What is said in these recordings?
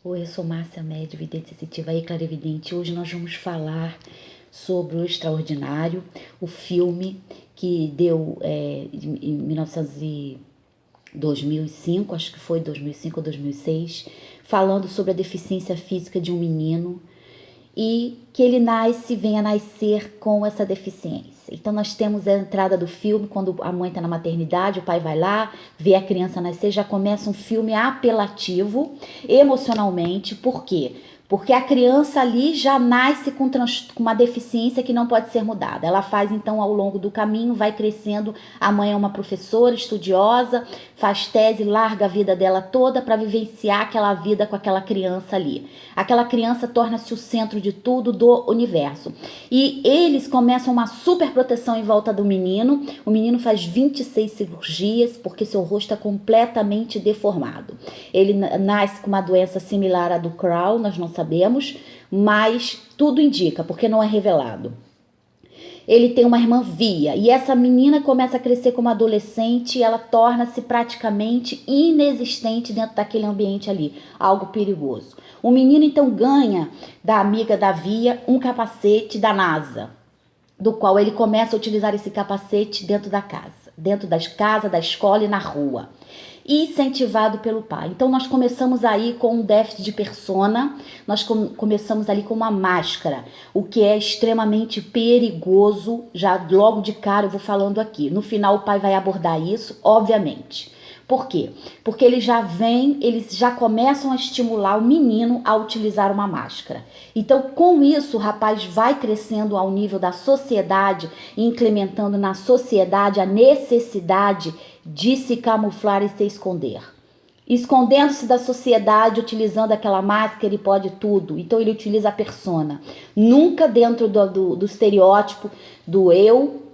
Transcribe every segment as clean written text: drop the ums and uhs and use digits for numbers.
Oi, eu sou Márcia Med, vidente sensitiva e clarividente. Hoje nós vamos falar sobre O Extraordinário, o filme que deu em 2005, acho que foi 2005 ou 2006, falando sobre a deficiência física de um menino e que ele vem a nascer com essa deficiência. Então nós temos a entrada do filme, quando a mãe está na maternidade, o pai vai lá, vê a criança nascer, já começa um filme apelativo emocionalmente. Por quê? Porque a criança ali já nasce com uma deficiência que não pode ser mudada. Ela faz então ao longo do caminho, vai crescendo. A mãe é uma professora estudiosa, faz tese, larga a vida dela toda para vivenciar aquela vida com aquela criança ali. Aquela criança torna-se o centro de tudo do universo. E eles começam uma super proteção em volta do menino. O menino faz 26 cirurgias porque seu rosto é completamente deformado. Ele nasce com uma doença similar à do Crohn, nós não sabemos, mas tudo indica, porque não é revelado. Ele tem uma irmã Via, e essa menina começa a crescer como adolescente e ela torna-se praticamente inexistente dentro daquele ambiente ali, algo perigoso. O menino então ganha da amiga da Via um capacete da NASA, do qual ele começa a utilizar esse capacete dentro da casa, da escola e na rua, incentivado pelo pai. Então nós começamos aí com um déficit de persona, nós começamos ali com uma máscara, o que é extremamente perigoso. Já logo de cara eu vou falando aqui. No final o pai vai abordar isso, obviamente. Por quê? Porque eles já começam a estimular o menino a utilizar uma máscara. Então, com isso, o rapaz vai crescendo ao nível da sociedade, implementando na sociedade a necessidade de se camuflar e se esconder. Escondendo-se da sociedade, utilizando aquela máscara, ele pode tudo. Então ele utiliza a persona. Nunca dentro do estereótipo do eu,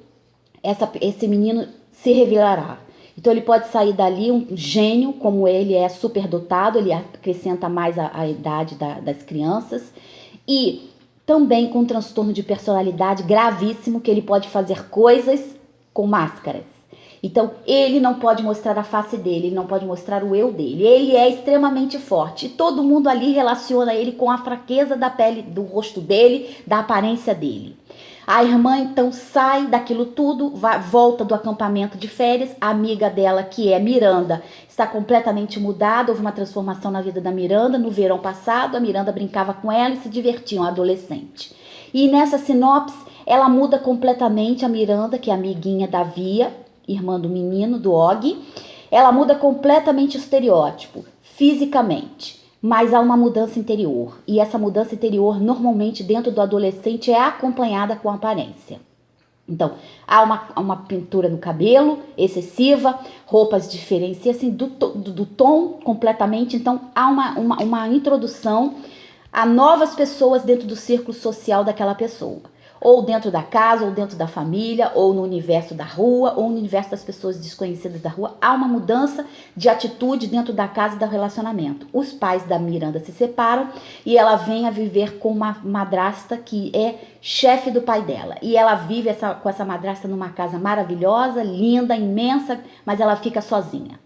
esse menino se revelará. Então ele pode sair dali um gênio, como ele é superdotado, ele acrescenta mais a idade das crianças. E também com um transtorno de personalidade gravíssimo, que ele pode fazer coisas com máscaras. Então, ele não pode mostrar a face dele, ele não pode mostrar o eu dele. Ele é extremamente forte. E todo mundo ali relaciona ele com a fraqueza da pele, do rosto dele, da aparência dele. A irmã então sai daquilo tudo, volta do acampamento de férias. A amiga dela, que é Miranda, está completamente mudada. Houve uma transformação na vida da Miranda. No verão passado, a Miranda brincava com ela e se divertiam, adolescente. E nessa sinopse, ela muda completamente. A Miranda, que é amiguinha da Via, irmã do menino, do Og, ela muda completamente o estereótipo, fisicamente. Mas há uma mudança interior. E essa mudança interior, normalmente, dentro do adolescente, é acompanhada com aparência. Então, há uma pintura no cabelo excessiva, roupas diferentes, assim, do tom completamente. Então, há uma introdução a novas pessoas dentro do círculo social daquela pessoa. Ou dentro da casa, ou dentro da família, ou no universo da rua, ou no universo das pessoas desconhecidas da rua. Há uma mudança de atitude dentro da casa e do relacionamento. Os pais da Miranda se separam e ela vem a viver com uma madrasta que é chefe do pai dela. E ela vive com essa madrasta numa casa maravilhosa, linda, imensa, mas ela fica sozinha.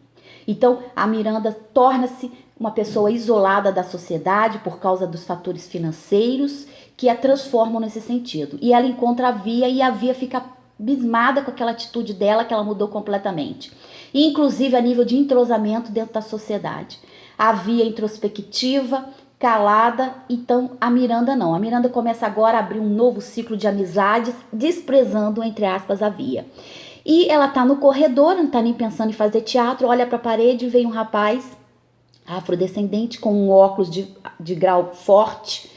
Então, a Miranda torna-se uma pessoa isolada da sociedade por causa dos fatores financeiros que a transformam nesse sentido. E ela encontra a Via e a Via fica abismada com aquela atitude dela, que ela mudou completamente. E, inclusive a nível de entrosamento dentro da sociedade. A Via introspectiva, calada, então a Miranda não. A Miranda começa agora a abrir um novo ciclo de amizades, desprezando, entre aspas, a Via. E ela tá no corredor, não tá nem pensando em fazer teatro, olha para a parede e vem um rapaz afrodescendente com um óculos de grau forte,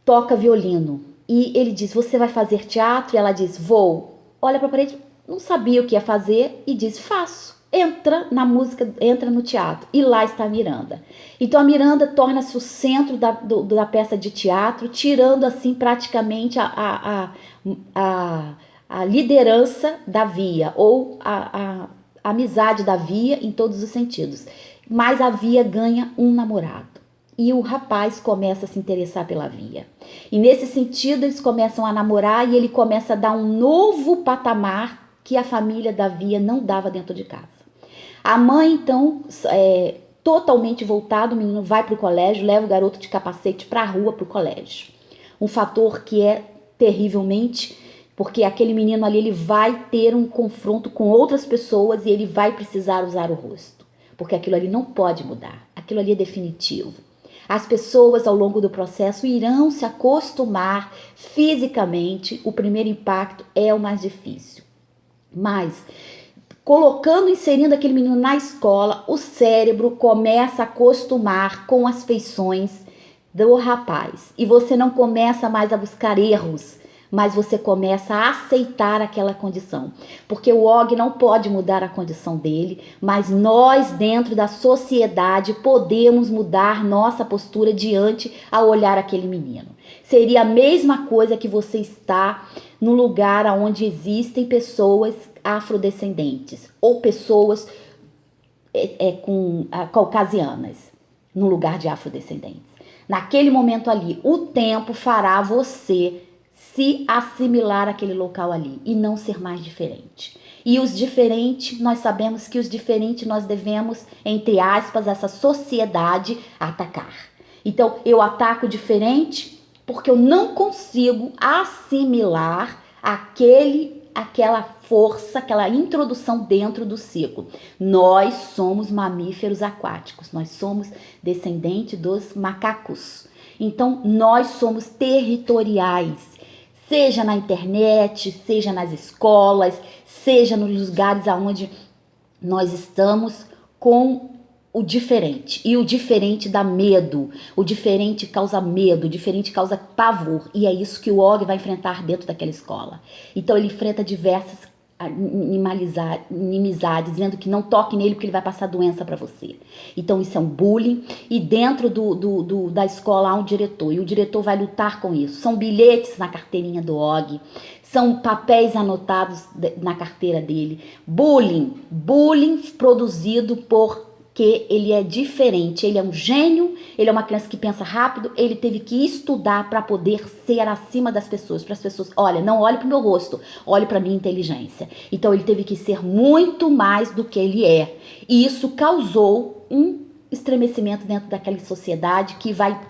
toca violino. E ele diz, você vai fazer teatro? E ela diz, vou. Olha para a parede, não sabia o que ia fazer e diz, faço. Entra na música, entra no teatro. E lá está a Miranda. Então a Miranda torna-se o centro da peça de teatro, tirando assim praticamente a liderança da Via, ou a amizade da Via em todos os sentidos. Mas a Via ganha um namorado. E o rapaz começa a se interessar pela Via. E nesse sentido eles começam a namorar e ele começa a dar um novo patamar que a família da Via não dava dentro de casa. A mãe então totalmente voltado, o menino vai para o colégio, leva o garoto de capacete para a rua, para o colégio. Um fator que é terrivelmente, porque aquele menino ali ele vai ter um confronto com outras pessoas e ele vai precisar usar o rosto, porque aquilo ali não pode mudar, aquilo ali é definitivo. As pessoas ao longo do processo irão se acostumar fisicamente, o primeiro impacto é o mais difícil. Mas inserindo aquele menino na escola, o cérebro começa a acostumar com as feições do rapaz. E você não começa mais a buscar erros, mas você começa a aceitar aquela condição. Porque o Og não pode mudar a condição dele, mas nós dentro da sociedade podemos mudar nossa postura diante ao olhar aquele menino. Seria a mesma coisa que você está no lugar onde existem pessoas afrodescendentes ou pessoas caucasianas, no lugar de afrodescendentes. Naquele momento ali, o tempo fará você se assimilar àquele local ali e não ser mais diferente. E os diferentes, nós sabemos que os diferentes nós devemos, entre aspas, essa sociedade atacar. Então, eu ataco o diferente porque eu não consigo assimilar aquela força, aquela introdução dentro do ciclo. Nós somos mamíferos aquáticos, nós somos descendentes dos macacos. Então, nós somos territoriais, seja na internet, seja nas escolas, seja nos lugares aonde nós estamos com o diferente. E o diferente dá medo, o diferente causa medo, o diferente causa pavor. E é isso que o Og vai enfrentar dentro daquela escola. Então ele enfrenta diversas inimizades, dizendo que não toque nele porque ele vai passar doença para você. Então isso é um bullying. E dentro da escola há um diretor, e o diretor vai lutar com isso. São bilhetes na carteirinha do Og, são papéis anotados na carteira dele. Bullying produzido porque ele é diferente, ele é um gênio, ele é uma criança que pensa rápido, ele teve que estudar para poder ser acima das pessoas, para as pessoas, olha, não olhe para o meu rosto, olhe para a minha inteligência. Então ele teve que ser muito mais do que ele é. E isso causou um estremecimento dentro daquela sociedade que vai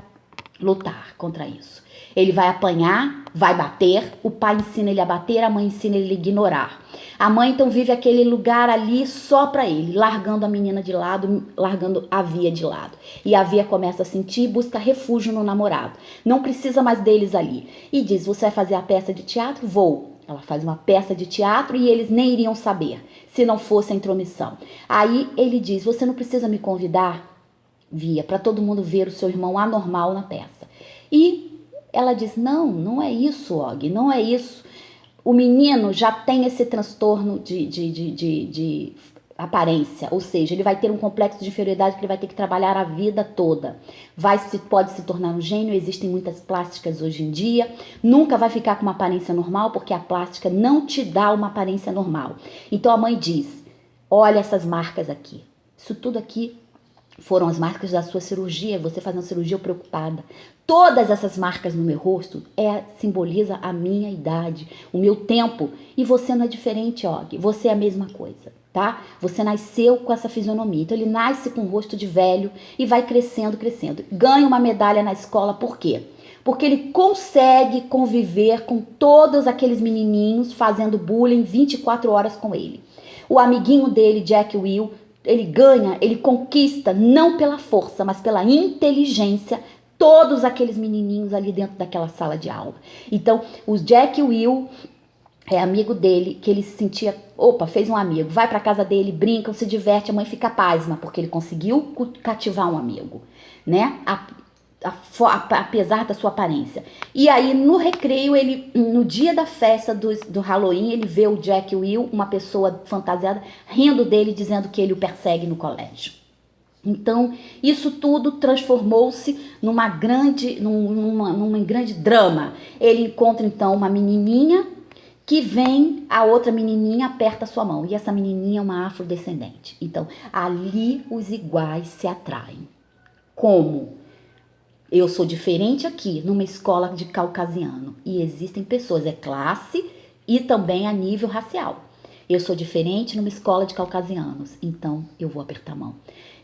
lutar contra isso. Ele vai apanhar, vai bater, o pai ensina ele a bater, a mãe ensina ele a ignorar. A mãe então vive aquele lugar ali só para ele, largando a menina de lado, largando a Via de lado. E a Via começa a sentir e busca refúgio no namorado. Não precisa mais deles ali. E diz, você vai fazer a peça de teatro? Vou. Ela faz uma peça de teatro e eles nem iriam saber, se não fosse a intromissão. Aí ele diz, você não precisa me convidar, Via, para todo mundo ver o seu irmão anormal na peça. E ela diz, não é isso, Og, não é isso. O menino já tem esse transtorno de aparência, ou seja, ele vai ter um complexo de inferioridade que ele vai ter que trabalhar a vida toda. Pode se tornar um gênio, existem muitas plásticas hoje em dia, nunca vai ficar com uma aparência normal, porque a plástica não te dá uma aparência normal. Então a mãe diz, olha essas marcas aqui, isso tudo aqui foram as marcas da sua cirurgia, você faz uma cirurgia preocupada. Todas essas marcas no meu rosto simboliza a minha idade, o meu tempo. E você não é diferente, Og. Você é a mesma coisa, tá? Você nasceu com essa fisionomia. Então ele nasce com o rosto de velho e vai crescendo, crescendo. Ganha uma medalha na escola, por quê? Porque ele consegue conviver com todos aqueles menininhos fazendo bullying 24 horas com ele. O amiguinho dele, Jack Will, ele ganha, ele conquista, não pela força, mas pela inteligência, todos aqueles menininhos ali dentro daquela sala de aula. Então, o Jack Will é amigo dele, que ele se sentia, fez um amigo, vai pra casa dele, brincam, se diverte, a mãe fica pasma, porque ele conseguiu cativar um amigo, né? Apesar da sua aparência. E aí no recreio, no dia da festa do Halloween, ele vê o Jack Will, uma pessoa fantasiada, rindo dele, dizendo que ele o persegue no colégio. Então isso tudo transformou-se num grande drama. Ele encontra então uma menininha que vem, a outra menininha aperta sua mão, e essa menininha é uma afrodescendente. Então ali os iguais se atraem. Como? Eu sou diferente aqui, numa escola de caucasiano. E existem pessoas, é classe e também a nível racial. Eu sou diferente numa escola de caucasianos, então eu vou apertar a mão.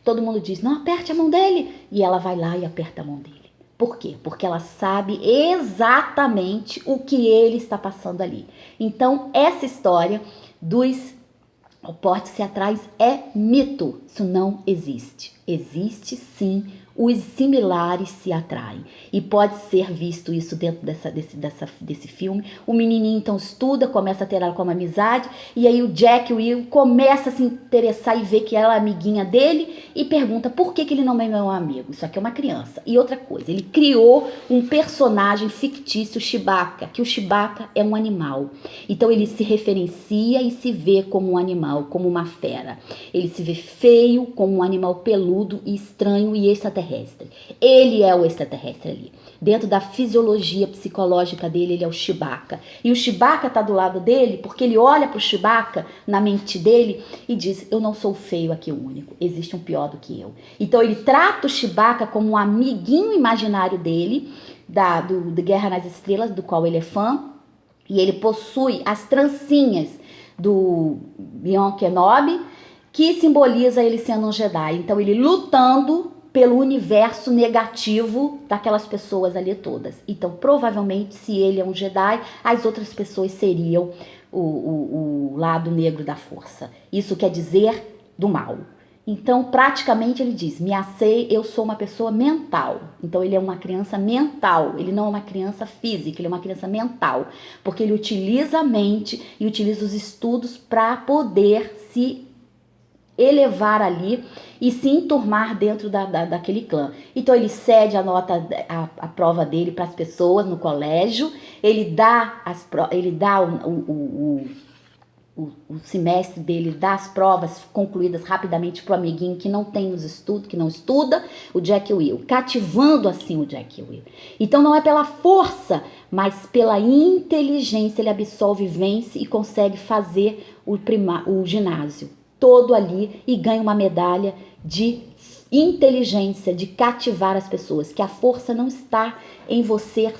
Todo mundo diz, não aperte a mão dele. E ela vai lá e aperta a mão dele. Por quê? Porque ela sabe exatamente o que ele está passando ali. Então, essa história dos opostos se atraem é mito. Isso não existe. Existe sim, os similares se atraem. E pode ser visto isso dentro desse filme. O menininho então estuda, começa a ter ela como amizade, e aí o Jack Will começa a se interessar e ver que ela é amiguinha dele e pergunta por que ele não é meu amigo. Isso aqui é uma criança. E outra coisa, ele criou um personagem fictício, Chewbacca, que o Chewbacca é um animal. Então ele se referencia e se vê como um animal, como uma fera. Ele se vê feio, como um animal peludo e estranho e extraterrestre. Ele é o extraterrestre ali. Dentro da fisiologia psicológica dele, ele é o Chewbacca. E o Chewbacca tá do lado dele porque ele olha pro Chewbacca na mente dele e diz, eu não sou feio aqui o único, existe um pior do que eu. Então ele trata o Chewbacca como um amiguinho imaginário dele, do Guerra nas Estrelas, do qual ele é fã, e ele possui as trancinhas do Obi-Wan Kenobi, que simboliza ele sendo um Jedi. Então ele lutando pelo universo negativo daquelas pessoas ali todas. Então, provavelmente, se ele é um Jedi, as outras pessoas seriam o lado negro da força. Isso quer dizer do mal. Então, praticamente, ele diz, eu sou uma pessoa mental. Então, ele é uma criança mental. Ele não é uma criança física, ele é uma criança mental. Porque ele utiliza a mente e utiliza os estudos para poder se elevar ali e se enturmar dentro daquele clã. Então ele cede a prova dele para as pessoas no colégio, ele dá o semestre dele, dá as provas concluídas rapidamente para o amiguinho que não tem os estudos, que não estuda, o Jack Will, cativando assim o Jack Will. Então não é pela força, mas pela inteligência ele absolve, vence e consegue fazer o ginásio todo ali e ganha uma medalha de inteligência, de cativar as pessoas, que a força não está em você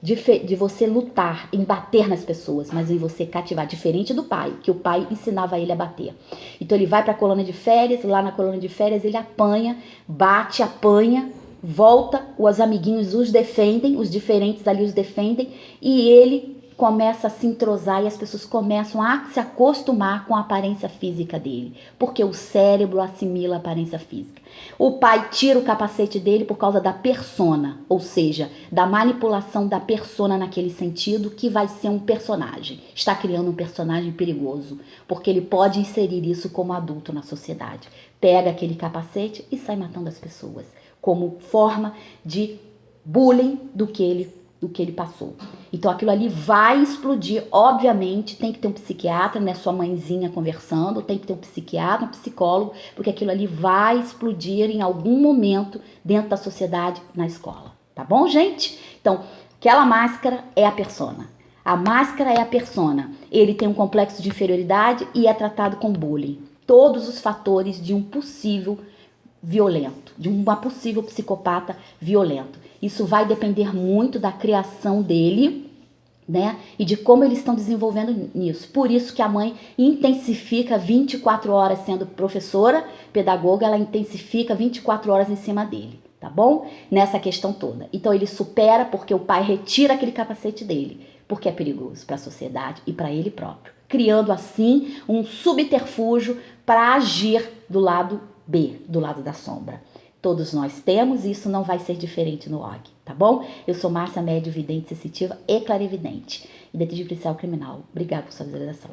de você lutar, em bater nas pessoas, mas em você cativar, diferente do pai, que o pai ensinava ele a bater. Então ele vai para a colônia de férias, lá na colônia de férias ele apanha, bate, apanha, volta, os amiguinhos os defendem, os diferentes ali os defendem, e ele começa a se entrosar e as pessoas começam a se acostumar com a aparência física dele, porque o cérebro assimila a aparência física. O pai tira o capacete dele por causa da persona, ou seja, da manipulação da persona naquele sentido, que vai ser um personagem. Está criando um personagem perigoso, porque ele pode inserir isso como adulto na sociedade. Pega aquele capacete e sai matando as pessoas, como forma de bullying do que ele passou. Então aquilo ali vai explodir, obviamente tem que ter um psiquiatra, né, sua mãezinha conversando, tem que ter um psiquiatra, um psicólogo, porque aquilo ali vai explodir em algum momento dentro da sociedade, na escola, tá bom, gente? Então, aquela máscara é a persona. A máscara é a persona. Ele tem um complexo de inferioridade e é tratado com bullying. Todos os fatores de um possível violento, de uma possível psicopata violento. Isso vai depender muito da criação dele, né? E de como eles estão desenvolvendo nisso. Por isso que a mãe intensifica 24 horas sendo professora, pedagoga, ela intensifica 24 horas em cima dele, tá bom? Nessa questão toda. Então ele supera porque o pai retira aquele capacete dele, porque é perigoso para a sociedade e para ele próprio, criando assim um subterfúgio para agir do lado B, do lado da sombra. Todos nós temos e isso não vai ser diferente no OG, tá bom? Eu sou Márcia, médio, vidente, sensitiva e clarividente. E detetive policial criminal. Obrigada por sua visualização.